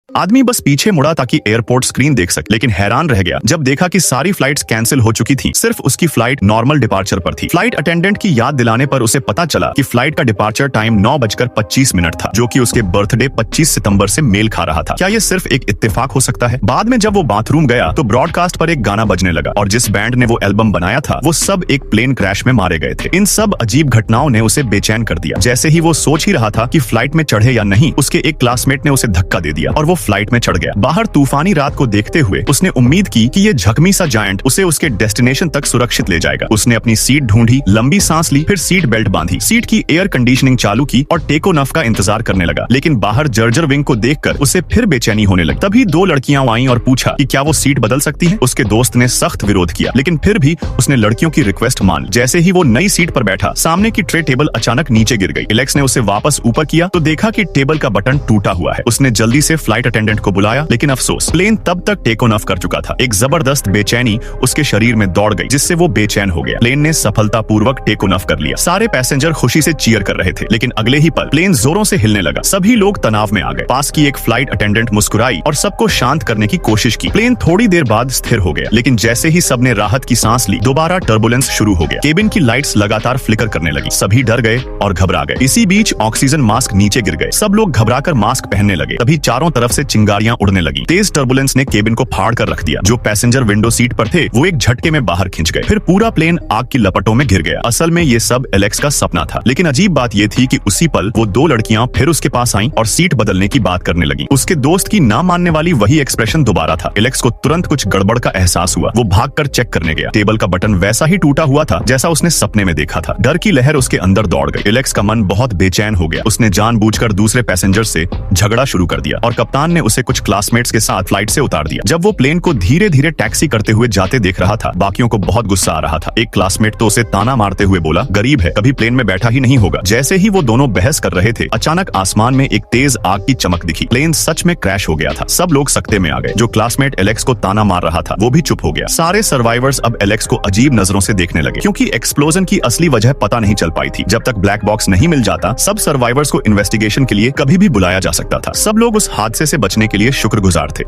आदमी बस पीछे मुड़ा ताकि एयरपोर्ट स्क्रीन देख सके, लेकिन हैरान रह गया जब देखा कि सारी फ्लाइट्स कैंसिल हो चुकी थी। सिर्फ उसकी फ्लाइट नॉर्मल डिपार्चर पर थी। फ्लाइट अटेंडेंट की याद दिलाने पर उसे पता चला कि फ्लाइट का डिपार्चर टाइम 9:25 था, जो कि उसके बर्थडे 25 सितंबर से मेल खा रहा था। क्या ये सिर्फ एक इत्तेफाक हो सकता है? बाद में जब वो बाथरूम गया तो ब्रॉडकास्ट पर एक गाना बजने लगा और जिस बैंड ने वो एल्बम बनाया था वो सब एक प्लेन क्रैश में मारे गए थे। इन सब अजीब घटनाओं ने उसे बेचैन कर दिया। जैसे ही वो सोच ही रहा था कि फ्लाइट में चढ़े या नहीं, उसके एक क्लासमेट ने उसे धक्का दे दिया और वो फ्लाइट में चढ़ गया। बाहर तूफानी रात को देखते हुए उसने उम्मीद की कि ये झकमी सा जायंट उसे उसके डेस्टिनेशन तक सुरक्षित ले जाएगा। उसने अपनी सीट ढूंढी, लंबी सांस ली, फिर सीट बेल्ट बांधी, सीट की एयर कंडीशनिंग चालू की और टेक ऑफ का इंतजार करने लगा। लेकिन बाहर जर्जर विंग को देखकर उसे फिर बेचैनी होने लगी। तभी दो लड़कियां आईं और पूछा कि क्या वो सीट बदल सकती है। उसके दोस्त ने सख्त विरोध किया, लेकिन फिर भी उसने लड़कियों की रिक्वेस्ट मान। जैसे ही वो नई सीट पर बैठा, सामने की ट्रे टेबल अचानक नीचे गिर गई। एलेक्स ने उसे वापस ऊपर किया तो देखा कि टेबल का बटन टूटा हुआ है। उसने जल्दी से फ्लाइट अटेंडेंट को बुलाया, लेकिन अफसोस, प्लेन तब तक टेक ऑफ कर चुका था। एक जबरदस्त बेचैनी उसके शरीर में दौड़ गई, जिससे वो बेचैन हो गया। प्लेन ने सफलतापूर्वक टेक ऑफ कर लिया। सारे पैसेंजर खुशी से चीयर कर रहे थे, लेकिन अगले ही पल प्लेन जोरों से हिलने लगा। सभी लोग तनाव में आ गए। पास की एक फ्लाइट अटेंडेंट मुस्कुराई और सबको शांत करने की कोशिश की। प्लेन थोड़ी देर बाद स्थिर हो गया, लेकिन जैसे ही सबने राहत की सांस ली, दोबारा टर्बुलेंस शुरू हो गया। केबिन की लाइट्स लगातार फ्लिकर करने लगी। सभी डर गए और घबरा गए। इसी बीच ऑक्सीजन मास्क नीचे गिर गए। सब लोग घबराकर मास्क पहनने लगे। तभी चारों तरफ से चिंगारियां उड़ने लगी। तेज टर्बुलेंस ने केबिन को फाड़ कर रख दिया। जो पैसेंजर विंडो सीट पर थे वो एक झटके में बाहर खिंच गए। फिर पूरा प्लेन आग की लपटों में घिर गया। असल में ये सब एलेक्स का सपना था, लेकिन अजीब बात ये थी कि उसी पल वो दो लड़कियां फिर उसके पास आईं और सीट बदलने की बात करने लगी। उसके दोस्त की ना मानने वाली वही एक्सप्रेशन दोबारा था। एलेक्स को तुरंत कुछ गड़बड़ का एहसास हुआ। वो भागकर चेक करने गया। टेबल का बटन वैसा ही टूटा हुआ था जैसा उसने सपने में देखा था। डर की लहर उसके अंदर दौड़ गई। एलेक्स का मन बहुत बेचैन हो गया। उसने जानबूझकर दूसरे पैसेंजर से झगड़ा शुरू कर दिया और कप्तान ने उसे कुछ क्लासमेट्स के साथ फ्लाइट से उतार दिया। जब वो प्लेन को धीरे धीरे टैक्सी करते हुए जाते देख रहा था, बाकियों को बहुत गुस्सा आ रहा था। एक क्लासमेट तो उसे ताना मारते हुए बोला, गरीब है, कभी प्लेन में बैठा ही नहीं होगा। जैसे ही वो दोनों बहस कर रहे थे, अचानक आसमान में एक तेज आग की चमक दिखी। प्लेन सच में क्रैश हो गया था। सब लोग सकते में आ गए। जो क्लासमेट एलेक्स को ताना मार रहा था वो भी चुप हो गया। सारे सर्वाइवर्स अब एलेक्स को अजीब नजरों से देखने लगे, क्योंकि एक्सप्लोजन की असली वजह पता नहीं चल पाई थी। जब तक ब्लैक बॉक्स नहीं मिल जाता, सब सर्वाइवर्स को इन्वेस्टिगेशन के लिए कभी भी बुलाया जा सकता था। सब लोग उस हादसे से बचने के लिए शुक्रगुजार थे।